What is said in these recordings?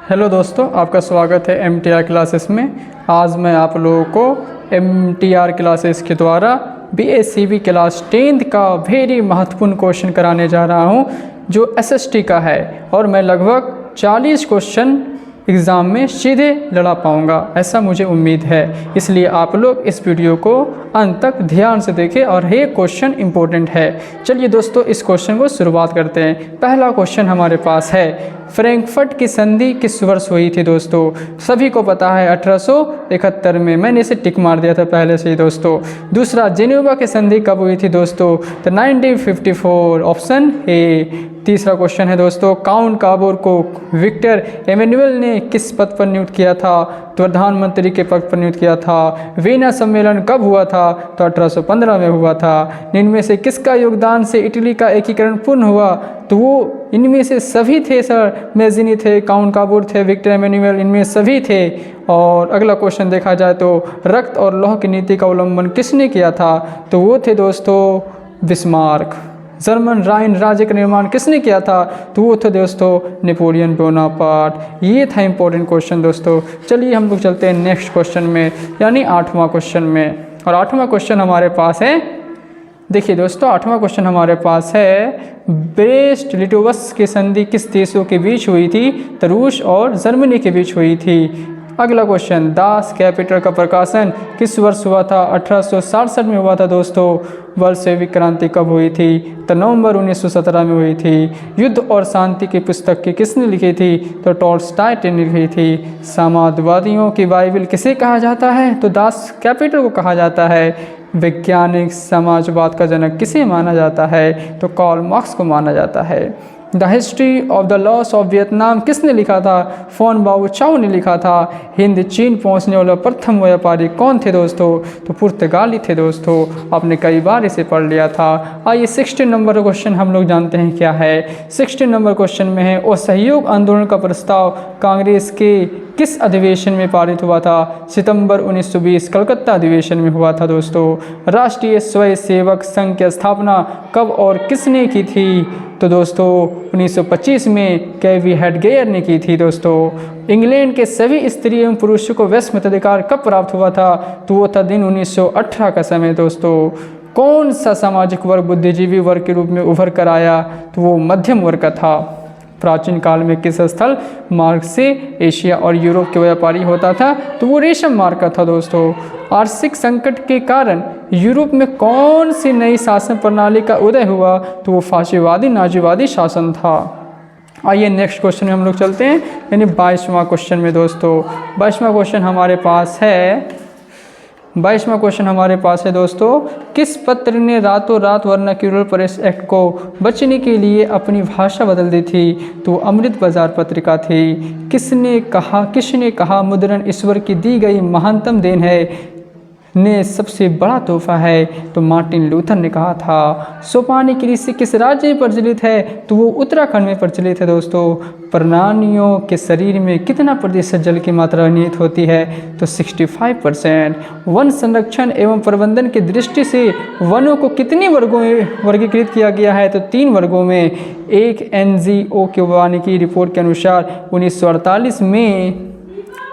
Hello दोस्तों, आपका स्वागत है MTR क्लासेस में। आज मैं आप लोगों को MTR क्लासेस के द्वारा BACB क्लास 10th का वेरी महत्वपूर्ण क्वेश्चन कराने जा रहा हूं, जो SST का है। और मैं लगभग 40 क्वेश्चन एग्ज़ाम में सीधे लड़ा पाऊंगा, ऐसा मुझे उम्मीद है। इसलिए आप लोग इस वीडियो को अंत तक ध्यान से देखें और ये क्वेश्चन इम्पोर्टेंट है। चलिए दोस्तों, इस क्वेश्चन को शुरुआत करते हैं। पहला क्वेश्चन हमारे पास है, फ्रैंकफर्ट की संधि किस वर्ष हुई थी? दोस्तों सभी को पता है 1871 में, मैंने इसे टिक मार दिया था पहले से ही दोस्तों। दूसरा, जेनेवा की संधि कब हुई थी दोस्तों? तो 1954, ऑप्शन ए। तीसरा क्वेश्चन है दोस्तों, काउंट काबोर को विक्टर एमेनुअल ने किस पद पर नियुक्त किया था? तो प्रधानमंत्री के पद पर नियुक्त किया था। वीना सम्मेलन कब हुआ था? तो 1815 में हुआ था। इनमें से किसका योगदान से इटली का एकीकरण पूर्ण हुआ? तो वो इनमें से सभी थे सर, मैजिनी थे, काउंट काबोर थे, विक्टर एमेनुअल, इनमें सभी थे। और अगला क्वेश्चन देखा जाए तो रक्त और लौह की नीति का अवलंबन किसने किया था? तो वो थे दोस्तों बिस्मार्क। जर्मन राइन राज्य का निर्माण किसने किया था? तो वो थे दोस्तों नेपोलियन बोनापार्ट। ये था इंपॉर्टेंट क्वेश्चन दोस्तों। चलिए हम लोग चलते हैं नेक्स्ट क्वेश्चन में, यानी 8वां क्वेश्चन में। और 8वां क्वेश्चन हमारे पास है, देखिए दोस्तों 8वां क्वेश्चन हमारे पास है, ब्रेस्ट लिटोवस की संधि किस देशों के बीच हुई थी? तो रूस और जर्मनी के बीच हुई थी। अगला क्वेश्चन, दास कैपिटल का प्रकाशन किस वर्ष हुआ था? 1867 में हुआ था दोस्तों। बल्शेविक क्रांति कब हुई थी? तो नवंबर 1917 में हुई थी। युद्ध और शांति की पुस्तक की किसने लिखी थी? तो टॉल्स्टॉय ने लिखी थी। समाजवादियों की बाइबल किसे कहा जाता है? तो दास कैपिटल को कहा जाता है। वैज्ञानिक समाजवाद का जनक किसे माना जाता है? तो कार्ल मार्क्स को माना जाता है। The history of the loss of Vietnam किसने लिखा था? फोन बाओ चाओ ने लिखा था। हिंद चीन पहुंचने वाला प्रथम व्यापारी कौन थे दोस्तों? तो पुर्तगाली थे दोस्तों। आपने कई बार इसे पढ़ लिया था। आइए 16 नंबर क्वेश्चन हम लोग जानते हैं क्या है। 16 नंबर क्वेश्चन में है, असहयोग आंदोलन का प्रस्ताव कांग्रेस के किस अधिवेशन में पारित हुआ था? सितंबर 1920 कलकत्ता अधिवेशन में हुआ था दोस्तों। राष्ट्रीय स्वयंसेवक संघ की स्थापना कब और किसने की थी? तो दोस्तों 1925 में केवी हेडगेयर ने की थी दोस्तों। इंग्लैंड के सभी स्त्री एवं पुरुषों को वैश्य मताधिकार कब प्राप्त हुआ था? तो वो था दिन 1918 का समय दोस्तों। कौन सा सामाजिक वर्ग बुद्धिजीवी वर्ग के रूप में उभर कर आया? तो वो मध्यम वर्ग का था। प्राचीन काल में किस स्थल मार्ग से एशिया और यूरोप के व्यापारी होता था? तो वो रेशम मार्ग का था दोस्तों। आर्थिक संकट के कारण यूरोप में कौन सी नई शासन प्रणाली का उदय हुआ? तो वो फाशीवादी नाजीवादी शासन था। आइए नेक्स्ट क्वेश्चन में हम लोग चलते हैं, यानी 22वां क्वेश्चन में दोस्तों। 22वां क्वेश्चन हमारे पास है, 22वां क्वेश्चन हमारे पास है दोस्तों, किस पत्र ने रातों रात वर्नाक्यूलर प्रेस एक्ट को बचने के लिए अपनी भाषा बदल दी थी? तो अमृत बाजार पत्रिका थी। किसने कहा मुद्रण ईश्वर की दी गई महानतम देन है, ने सबसे बड़ा तोहफा है? तो मार्टिन लूथर ने कहा था। सोपानी की ऋषि किस राज्य में प्रचलित है? तो वो उत्तराखंड में प्रचलित है दोस्तों। प्राणियों के शरीर में कितना प्रतिशत जल की मात्रा निहित होती है? तो 65%। वन संरक्षण एवं प्रबंधन की दृष्टि से वनों को कितने वर्गों में वर्गीकृत किया गया है? तो 3 वर्गों में। एक NGO के वानिकी रिपोर्ट के अनुसार 1948 में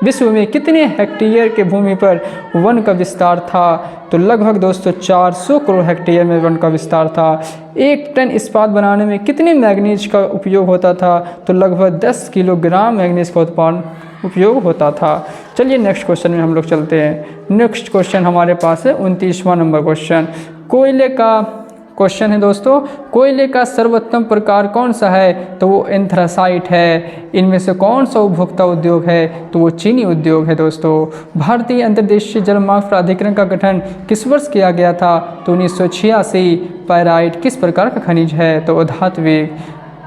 विश्व में कितने हेक्टेयर के भूमि पर वन का विस्तार था? तो लगभग दोस्तों 400 करोड़ हेक्टेयर में वन का विस्तार था। 1 टन इस्पात बनाने में कितने मैग्नीज का उपयोग होता था? तो लगभग 10 किलोग्राम मैग्नीज का उपयोग होता था। चलिए नेक्स्ट क्वेश्चन में हम लोग चलते हैं। नेक्स्ट क्वेश्चन हमारे पास है 29वां नंबर क्वेश्चन। कोयले का क्वेश्चन है दोस्तों, कोयले का सर्वोत्तम प्रकार कौन सा है? तो वो एंथ्रासाइट है। इनमें से कौन सा उपभोक्ता उद्योग है? तो वो चीनी उद्योग है दोस्तों। भारतीय अंतर्देशीय जलमार्ग प्राधिकरण का गठन किस वर्ष किया गया था? तो 1986। पायराइट किस प्रकार का खनिज है? तो अधात्विक।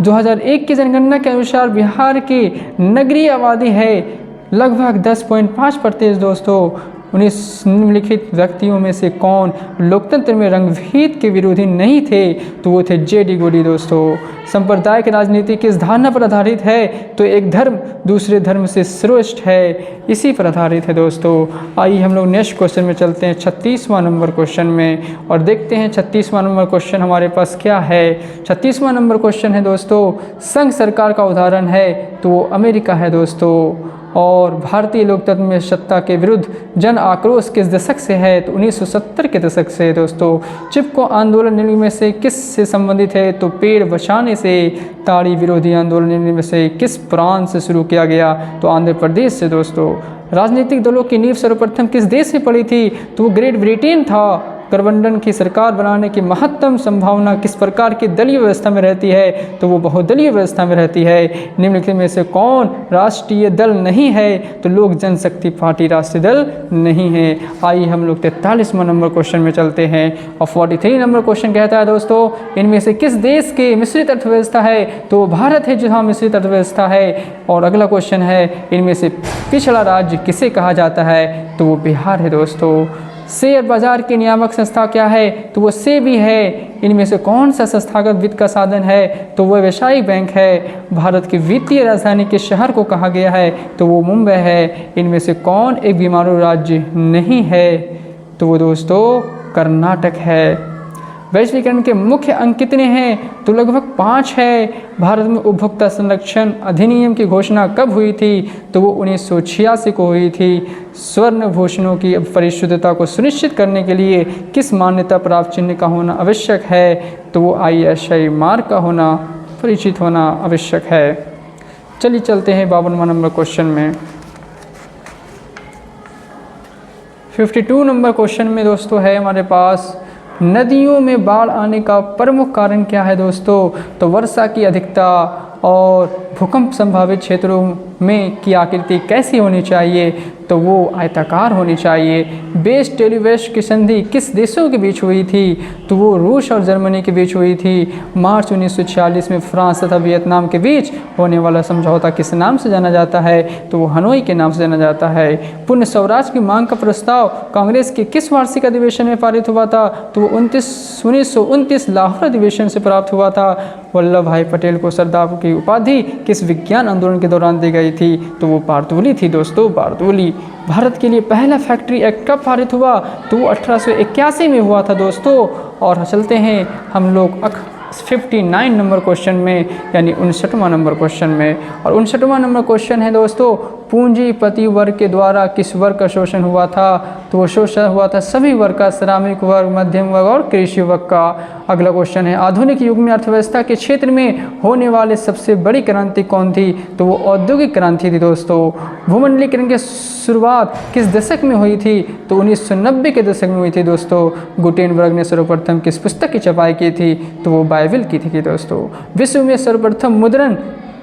2001 की जनगणना के अनुसार बिहार की नगरीय आबादी है लगभग 10.5% दोस्तों। 19 निम्नलिखित व्यक्तियों में से कौन लोकतंत्र में रंगभेद के विरोधी नहीं थे? तो वो थे JD गोडी दोस्तों। सांप्रदायिक राजनीति किस धारणा पर आधारित है? तो एक धर्म दूसरे धर्म से श्रेष्ठ है, इसी पर आधारित है दोस्तों। आइए हम लोग नेक्स्ट क्वेश्चन में चलते हैं 36वां नंबर क्वेश्चन में, और देखते हैं 36वां नंबर क्वेश्चन हमारे पास क्या है। 36वां नंबर क्वेश्चन है दोस्तों, संघ सरकार का उदाहरण है तो वो अमेरिका है दोस्तों। और भारतीय लोकतंत्र में सत्ता के विरुद्ध जन आक्रोश किस दशक से है, तो 1970 के दशक से है दोस्तों। चिपको आंदोलन निम्न में से किस से संबंधित है, तो पेड़ बचाने से। ताड़ी विरोधी आंदोलन निम्न में से किस प्रांत से शुरू किया गया, तो आंध्र प्रदेश से दोस्तों। राजनीतिक दलों की नींव सर्वप्रथम किस देश में पड़ी थी, तो वो ग्रेट ब्रिटेन था। गठबंधन की सरकार बनाने की महत्तम संभावना किस प्रकार की दलीय व्यवस्था में रहती है, तो वो बहुदलीय व्यवस्था में रहती है। निम्नलिखित में से कौन राष्ट्रीय दल नहीं है, तो लोक जनशक्ति पार्टी राष्ट्रीय दल नहीं है। आइए हम लोग 43वां नंबर क्वेश्चन में चलते हैं। और 43 नंबर क्वेश्चन कहता है दोस्तों, इनमें से किस देश के मिश्रित अर्थव्यवस्था है, तो भारत है जहाँ मिश्रित अर्थव्यवस्था है। और अगला क्वेश्चन है, इनमें से पिछड़ा राज्य किसे कहा जाता है, तो वो बिहार है दोस्तों। शेयर बाजार की नियामक संस्था क्या है, तो वो सेबी है। इनमें से कौन सा संस्थागत वित्त का साधन है, तो वो व्यावसायिक बैंक है। भारत की वित्तीय राजधानी के शहर को कहा गया है, तो वो मुंबई है। इनमें से कौन एक बीमारू राज्य नहीं है, तो वो दोस्तों कर्नाटक है। वैश्वीकरण के मुख्य अंक कितने हैं, तो लगभग 5 है। भारत में उपभोक्ता संरक्षण अधिनियम की घोषणा कब हुई थी, तो वो 1986 को हुई थी। स्वर्ण भूषणों की परिशुद्धता को सुनिश्चित करने के लिए किस मान्यता प्राप्त चिन्ह का होना आवश्यक है, तो वो ISI मार्क का होना परिचित होना आवश्यक है। चलिए चलते हैं 52वां नंबर क्वेश्चन में। 52 नंबर क्वेश्चन में दोस्तों है हमारे पास, नदियों में बाढ़ आने का प्रमुख कारण क्या है दोस्तों, तो वर्षा की अधिकता और भूकंप संभावित क्षेत्रों में की आकृति कैसी होनी चाहिए, तो वो आयताकार होनी चाहिए। बेस्ट टेलीवेस्ट की संधि किस देशों के बीच हुई थी, तो वो रूस और जर्मनी के बीच हुई थी। मार्च 1946 में फ्रांस तथा वियतनाम के बीच होने वाला समझौता किस नाम से जाना जाता है, तो वो हनोई के नाम से जाना जाता है। पूर्ण स्वराज की मांग का प्रस्ताव कांग्रेस के किस वार्षिक अधिवेशन में पारित हुआ था, तो वो 1929 लाहौर अधिवेशन से प्राप्त हुआ था। वल्लभ भाई पटेल को सरदार की उपाधि किस विज्ञान आंदोलन के दौरान दी गई थी, तो वो बारदोली थी दोस्तों, बारदोली। भारत के लिए पहला फैक्ट्री एक्ट कब पारित हुआ, तो वो 1881 में हुआ था दोस्तों। और चलते हैं हम लोग 59 नंबर क्वेश्चन में, यानी 59वां नंबर क्वेश्चन में। और 59वां नंबर क्वेश्चन है दोस्तों, पूंजीपति वर्ग के द्वारा किस वर्ग का शोषण हुआ था, तो वो शोषण हुआ था सभी वर्ग का, श्रमिक वर्ग, मध्यम वर्ग और कृषि वर्ग का। अगला क्वेश्चन है, आधुनिक युग में अर्थव्यवस्था के क्षेत्र में होने वाले सबसे बड़ी क्रांति कौन थी, तो वो औद्योगिक क्रांति थी दोस्तों। भूमंडलीकरण की शुरुआत किस दशक में हुई थी, तो 1990 के दशक में हुई थी दोस्तों। गुटेनबर्ग ने सर्वप्रथम किस पुस्तक की छपाई की थी, तो वो बाइबिल की थी दोस्तों। विश्व में सर्वप्रथम मुद्रण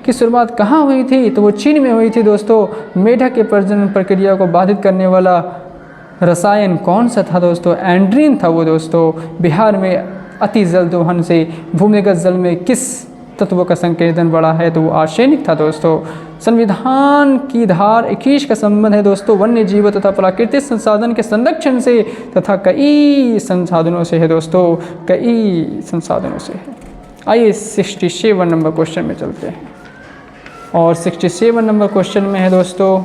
की शुरुआत कहाँ हुई थी, तो वो चीन में हुई थी दोस्तों। मेढक के प्रजनन प्रक्रिया को बाधित करने वाला रसायन कौन सा था दोस्तों, एंड्रीन था वो दोस्तों। बिहार में अति जल दोहन से भूमिगत जल में किस तत्व का संकेतन बढ़ा है, तो वो आर्सेनिक था दोस्तों। संविधान की धार 21 का संबंध है दोस्तों वन्य जीव तथा प्राकृतिक संसाधन के संरक्षण से तथा कई संसाधनों से है दोस्तों, कई संसाधनों से है। आइए 67 नंबर क्वेश्चन में चलते हैं। और 67 नंबर क्वेश्चन में है दोस्तों,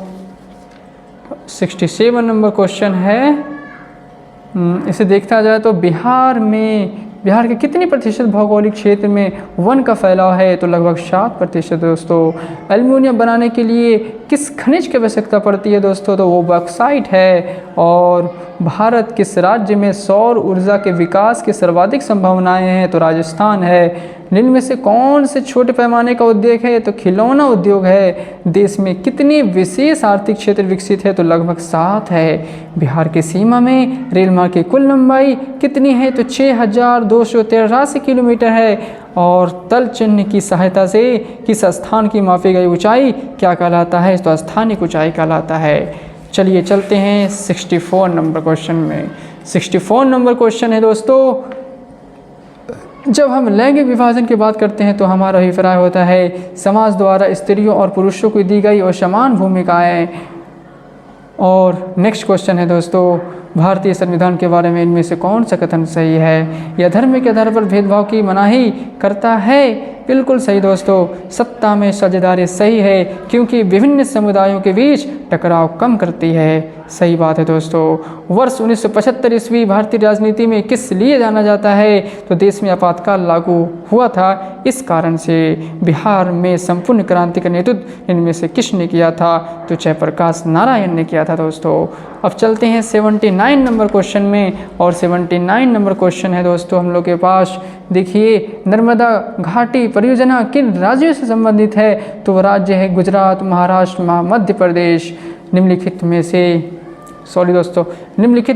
67 नंबर क्वेश्चन है, इसे देखा जाए तो बिहार के कितनी प्रतिशत भौगोलिक क्षेत्र में वन का फैलाव है, तो लगभग 7% दोस्तों। एल्युमिनियम बनाने के लिए किस खनिज की आवश्यकता पड़ती है दोस्तों, तो वो बॉक्साइट है। और भारत किस राज्य में सौर ऊर्जा के विकास की सर्वाधिक संभावनाएं हैं, तो राजस्थान है। निम्न में से कौन से छोटे पैमाने का उद्योग है, तो खिलौना उद्योग है। देश में कितने विशेष आर्थिक क्षेत्र विकसित है, तो लगभग 7 है। बिहार की सीमा में रेल मार्ग की कुल लंबाई कितनी है, तो 6283 किलोमीटर है। और तल चिन्ह की सहायता से किस स्थान की मापी गई ऊंचाई क्या कहलाता है, तो स्थानिक ऊंचाई कहलाता है। चलिए चलते हैं 64 नंबर क्वेश्चन में। 64 नंबर क्वेश्चन है दोस्तों, जब हम लैंगिक विभाजन की बात करते हैं तो हमारा अभिप्राय होता है समाज द्वारा स्त्रियों और पुरुषों को दी गई और समान भूमिकाएं। और नेक्स्ट क्वेश्चन है दोस्तों, भारतीय संविधान के बारे में इनमें से कौन सा कथन सही है? यह धर्म के आधार पर भेदभाव की मनाही करता है। बिल्कुल सही दोस्तों, सत्ता में साझेदारी सही है क्योंकि विभिन्न समुदायों के बीच टकराव कम करती है। सही बात है दोस्तों। वर्ष 1975 ईस्वी भारतीय राजनीति में किस लिए जाना जाता है? तो देश में आपातकाल लागू हुआ था, इस कारण से। बिहार में संपूर्ण क्रांति का नेतृत्व इनमें से किसने किया था? तो जयप्रकाश नारायण ने किया था दोस्तों। अब चलते हैं 79 नंबर क्वेश्चन में, और 79 नंबर क्वेश्चन है दोस्तों हम लोग के पास। देखिए, नर्मदा घाटी परियोजना किन राज्यों से संबंधित है? तो वह राज्य है गुजरात, महाराष्ट्र, मध्य प्रदेश। निम्नलिखित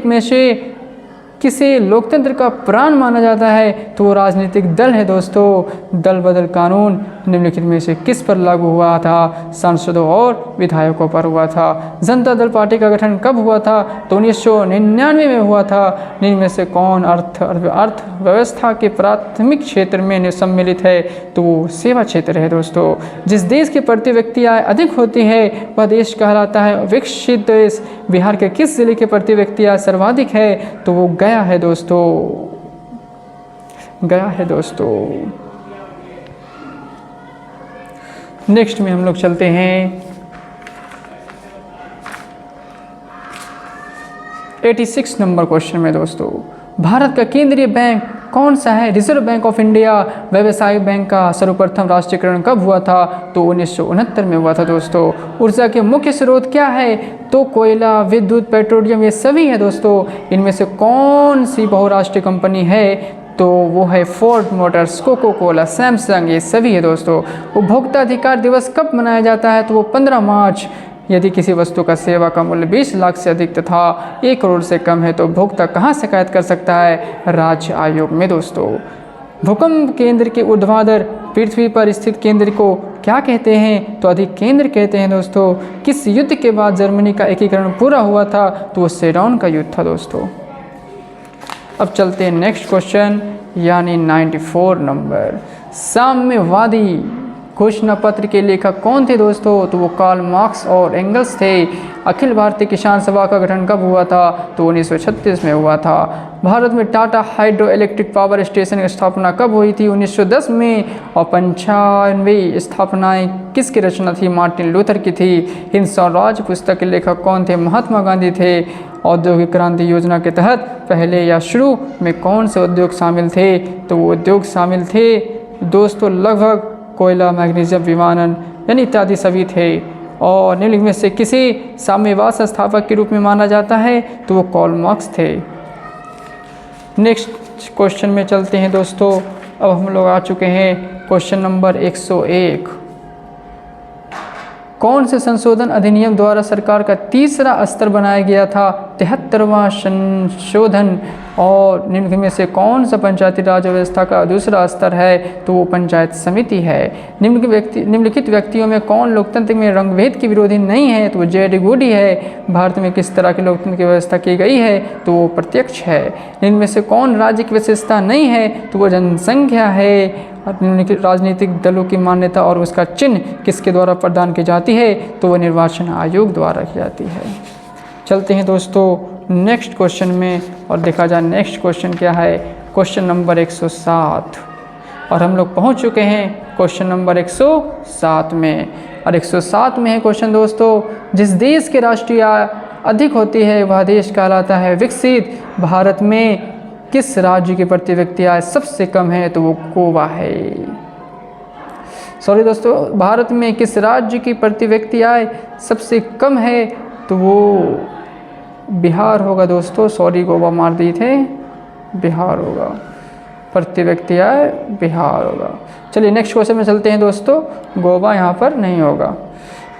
में से किसे लोकतंत्र का प्राण माना जाता है? तो वो राजनीतिक दल है दोस्तों। दल बदल कानून निम्नलिखित में से किस पर लागू हुआ था? सांसदों और विधायकों पर हुआ था। जनता दल पार्टी का गठन कब हुआ था? तो 1999 में हुआ था। इनमें से कौन अर्थव्यवस्था के प्राथमिक क्षेत्र में सम्मिलित है? तो वो सेवा क्षेत्र है दोस्तों। जिस देश की प्रति व्यक्ति आय अधिक होती है वह देश कहलाता है विकसित देश। बिहार के किस जिले के प्रति व्यक्ति आय सर्वाधिक है? तो वो गया है दोस्तों। नेक्स्ट में हम लोग चलते हैं 86 नंबर क्वेश्चन में दोस्तों। भारत का केंद्रीय बैंक कौन सा है? Reserve bank of India. व्यवसायिक बैंक का सर्वप्रथम राष्ट्रीयकरण कब हुआ था? तो 1969 में हुआ था दोस्तों। ऊर्जा के मुख्य स्रोत क्या है? तो कोयला, विद्युत, पेट्रोलियम, ये सभी है दोस्तों। इनमें से कौन सी बहुराष्ट्रीय कंपनी है? तो वो है Ford Motors, Coca Cola, Samsung, ये सभी है दोस्तों। उपभोक्ता अधिकार दिवस कब मनाया जाता है? तो वो 15 मार्च। यदि किसी वस्तु का सेवा का मूल्य 20 लाख से अधिक तथा 1 करोड़ से कम है तो उपभोक्ता कहाँ शिकायत कर सकता है? राज्य आयोग में दोस्तों। भूकंप केंद्र के ऊर्ध्वाधर पृथ्वी पर स्थित केंद्र को क्या कहते हैं? तो अधिक केंद्र कहते हैं दोस्तों। किस युद्ध के बाद जर्मनी का एकीकरण पूरा हुआ था? तो वो सेडॉन का युद्ध था दोस्तों। अब चलते हैं नेक्स्ट क्वेश्चन, यानी 94 नंबर। साम्यवादी घोषणा पत्र के लेखक कौन थे दोस्तों? तो वो कार्ल मार्क्स और एंगल्स थे। अखिल भारतीय किसान सभा का गठन कब हुआ था? तो 1936 में हुआ था। भारत में Tata hydro electric power station की स्थापना कब हुई थी? 1910 में। और 95 स्थापनाएं किसकी रचना थी? मार्टिन लूथर की थी। हिंद स्वराज पुस्तक के लेखक कौन थे? महात्मा गांधी थे। औद्योगिक क्रांति योजना के तहत पहले या शुरू में कौन से उद्योग शामिल थे? तो वो उद्योग शामिल थे दोस्तों लगभग कोयला, मैग्नीशियम, विमानन यानी इत्यादि सभी थे। और निम्नलिखित में से किसी साम्यवाद संस्थापक के रूप में माना जाता है? तो वो कार्ल मार्क्स थे। नेक्स्ट क्वेश्चन में चलते हैं दोस्तों। अब हम लोग आ चुके हैं क्वेश्चन नंबर 101। कौन से संशोधन अधिनियम द्वारा सरकार का तीसरा स्तर बनाया गया था? 73वां संशोधन। और निम्नलिखित में से कौन सा पंचायती राज व्यवस्था का दूसरा स्तर है? तो वो पंचायत समिति है। निम्नलिखित व्यक्तियों में कौन लोकतंत्र में रंगभेद की विरोधी नहीं है? तो वो जे.डी. गुडी है। भारत में किस तरह की लोकतंत्र की व्यवस्था की गई है? तो वो प्रत्यक्ष है। इनमें से कौन राज्य की विशेषता नहीं है? तो वो जनसंख्या है। निम्नलिखित राजनीतिक दलों की मान्यता और उसका चिन्ह किसके द्वारा प्रदान की जाती है? तो वह निर्वाचन आयोग द्वारा की जाती है। चलते हैं दोस्तों नेक्स्ट क्वेश्चन में, और देखा जाए नेक्स्ट क्वेश्चन क्या है। क्वेश्चन नंबर 107, और हम लोग पहुंच चुके हैं क्वेश्चन नंबर 107 में। और 107 में है क्वेश्चन दोस्तों, जिस देश की राष्ट्रीय आय अधिक होती है वह देश कहलाता है विकसित। भारत में किस राज्य की प्रति व्यक्ति आय सबसे कम है? तो वो गोवा है। सॉरी दोस्तों, भारत में किस राज्य की प्रति व्यक्ति आय सबसे कम है? तो वो बिहार होगा दोस्तों। सॉरी, गोवा मार दिए थे, बिहार होगा। प्रति व्यक्ति आय बिहार होगा। चलिए नेक्स्ट क्वेश्चन में चलते हैं दोस्तों। गोवा यहाँ पर नहीं होगा।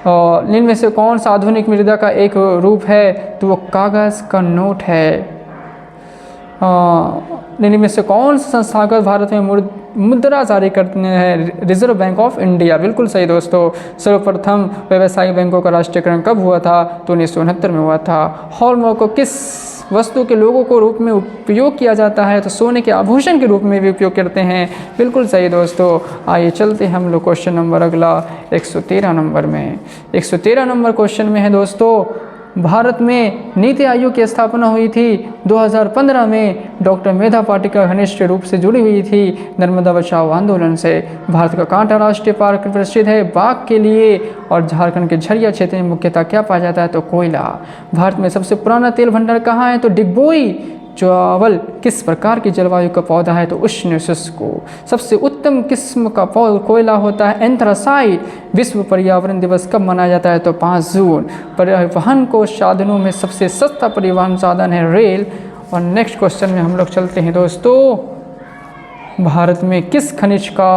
और निम्न में से कौन सा आधुनिक मुद्रा का एक रूप है? तो वो कागज़ का नोट है। निम्न में से कौन सा संस्थागत भारत में मुद्रा जारी करते हैं? Reserve bank of India. बिल्कुल सही दोस्तों। सर्वप्रथम व्यवसायिक बैंकों का राष्ट्रीयकरण कब हुआ था? तो 1969 में हुआ था। हॉलमार्क को किस वस्तु के लोगों को रूप में उपयोग किया जाता है? तो सोने के आभूषण के रूप में भी उपयोग करते हैं। बिल्कुल सही दोस्तों। आइए चलते हैं हम लोग क्वेश्चन नंबर अगला 113 नंबर में। 113 नंबर क्वेश्चन में है दोस्तों, भारत में नीति आयोग की स्थापना हुई थी 2015 में। डॉक्टर मेधा पाटिका घनिष्ठ रूप से जुड़ी हुई थी नर्मदा बचाओ आंदोलन से। भारत का कांटा राष्ट्रीय पार्क प्रसिद्ध है बाघ के लिए। और झारखंड के झरिया क्षेत्र में मुख्यतः क्या पाया जाता है, तो कोयला। भारत में सबसे पुराना तेल भंडार कहाँ है, तो डिगबोई। चावल किस प्रकार की जलवायु का पौधा है, तो उष्ण शुष्क। सबसे उत्तम किस्म का कोयला होता है एंथ्रासाइट। विश्व पर्यावरण दिवस कब मनाया जाता है, तो 5 जून। परिवहन को साधनों में सबसे सस्ता परिवहन साधन है रेल। और नेक्स्ट क्वेश्चन में हम लोग चलते हैं दोस्तों, भारत में किस खनिज का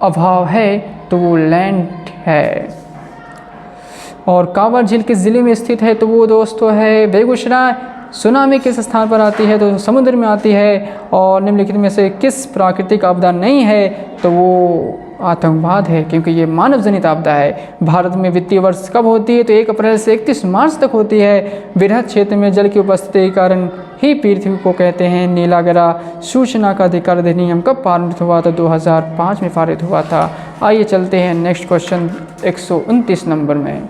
अभाव है, तो वो लैंड है। और कांवर झील किस जिले में स्थित है, तो वो दोस्तों है बेगूसराय। सुनामी किस स्थान पर आती है, तो समुद्र में आती है। और निम्नलिखित में से किस प्राकृतिक आपदा नहीं है, तो वो आतंकवाद है, क्योंकि ये मानव जनित आपदा है। भारत में वित्तीय वर्ष कब होती है, तो 1 अप्रैल से 31 मार्च तक होती है। वृहद क्षेत्र में जल की उपस्थिति के कारण ही पृथ्वी को कहते हैं नीला ग्रह। सूचना का अधिकार अधिनियम कब पारित हुआ, तो 2005 में पारित हुआ था। आइए चलते हैं नेक्स्ट क्वेश्चन 129 नंबर में।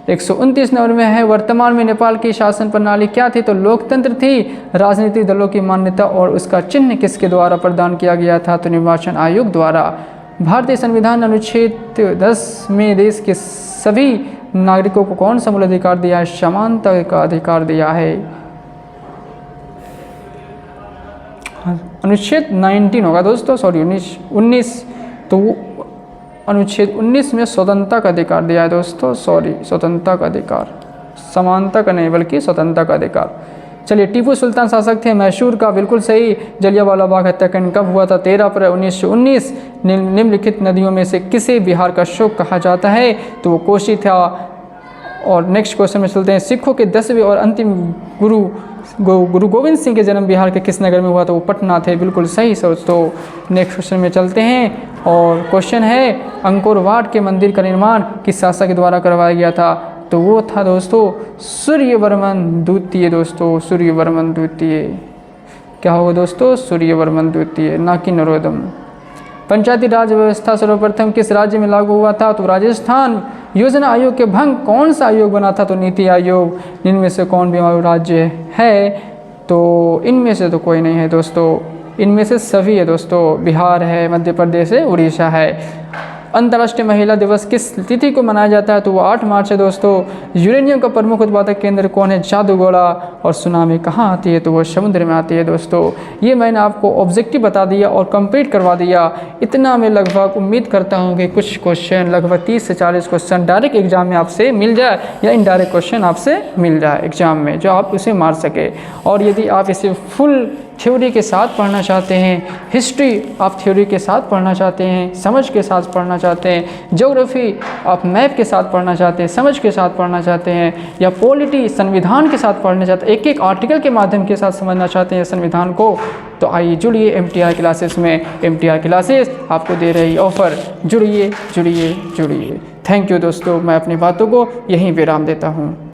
129 नंबर में है, वर्तमान में नेपाल की शासन प्रणाली क्या थी, तो लोकतंत्र थी। राजनीतिक दलों की मान्यता और उसका चिन्ह किसके द्वारा प्रदान किया गया था, तो निर्वाचन आयोग द्वारा। भारतीय संविधान अनुच्छेद 10 में देश के सभी नागरिकों को कौन सा मूल अधिकार दिया है, समानता का अधिकार दिया है। अनुच्छेद 19 होगा दोस्तों, सॉरी 19, तो अनुच्छेद 19 में स्वतंत्रता का अधिकार दिया है दोस्तों, सॉरी स्वतंत्रता का अधिकार, समानता का नहीं बल्कि स्वतंत्रता का अधिकार। चलिए, टीपू सुल्तान शासक थे मैसूर का, बिल्कुल सही। जलियांवाला बाग हत्याकांड कब हुआ था, 13 अप्रैल 1919। निम्नलिखित नदियों में से किसे बिहार का शोक कहा जाता है, तो वो कोसी था। और नेक्स्ट क्वेश्चन में चलते हैं, सिखों के 10वें और अंतिम गुरु गोविंद सिंह के जन्म बिहार के किस नगर में हुआ, तो वो पटना थे, बिल्कुल सही दोस्तों। नेक्स्ट क्वेश्चन में चलते हैं, और क्वेश्चन है अंकोर वाट के मंदिर का निर्माण किस शासक के द्वारा करवाया गया था, तो वो था दोस्तों सूर्यवर्मन द्वितीय। दोस्तों सूर्यवर्मन द्वितीय, क्या होगा दोस्तों, सूर्यवर्मन द्वितीय, ना कि नरोदम। पंचायती राज व्यवस्था सर्वप्रथम किस राज्य में लागू हुआ था, तो राजस्थान। योजना आयोग के भंग कौन सा आयोग बना था, तो नीति आयोग। इनमें से कौन भी राज्य है, तो इनमें से तो कोई नहीं है दोस्तों, इनमें से सभी है दोस्तों। बिहार है, मध्य प्रदेश है, उड़ीसा है। अंतर्राष्ट्रीय महिला दिवस किस तिथि को मनाया जाता है, तो वो 8 मार्च है दोस्तों। यूरेनियम का प्रमुख उत्पादक केंद्र कौन है, जादूगोड़ा। और सुनामी कहाँ आती है, तो वो समुद्र में आती है दोस्तों। ये मैंने आपको ऑब्जेक्टिव बता दिया और कंप्लीट करवा दिया। इतना मैं लगभग उम्मीद करता हूँ कि कुछ क्वेश्चन, लगभग 30 से 40 क्वेश्चन डायरेक्ट एग्जाम में आपसे मिल जाए, या इनडायरेक्ट क्वेश्चन आपसे मिल जाए एग्जाम में, जो आप उसे मार सके। और यदि आप इसे फुल थ्योरी के साथ पढ़ना चाहते हैं, हिस्ट्री आप थ्योरी के साथ पढ़ना चाहते हैं, समझ के साथ पढ़ना चाहते हैं, ज्योग्राफी आप मैप के साथ पढ़ना चाहते हैं, समझ के साथ पढ़ना चाहते हैं, या पॉलिटी संविधान के साथ पढ़ना चाहते हैं, एक एक आर्टिकल के माध्यम के साथ समझना चाहते हैं संविधान को, तो आइए जुड़िए MTR क्लासेस में। MTR क्लासेस आपको दे रही ऑफ़र, जुड़िए जुड़िए जुड़िए। थैंक यू दोस्तों, मैं अपनी बातों को यहीं विराम देता हूँ।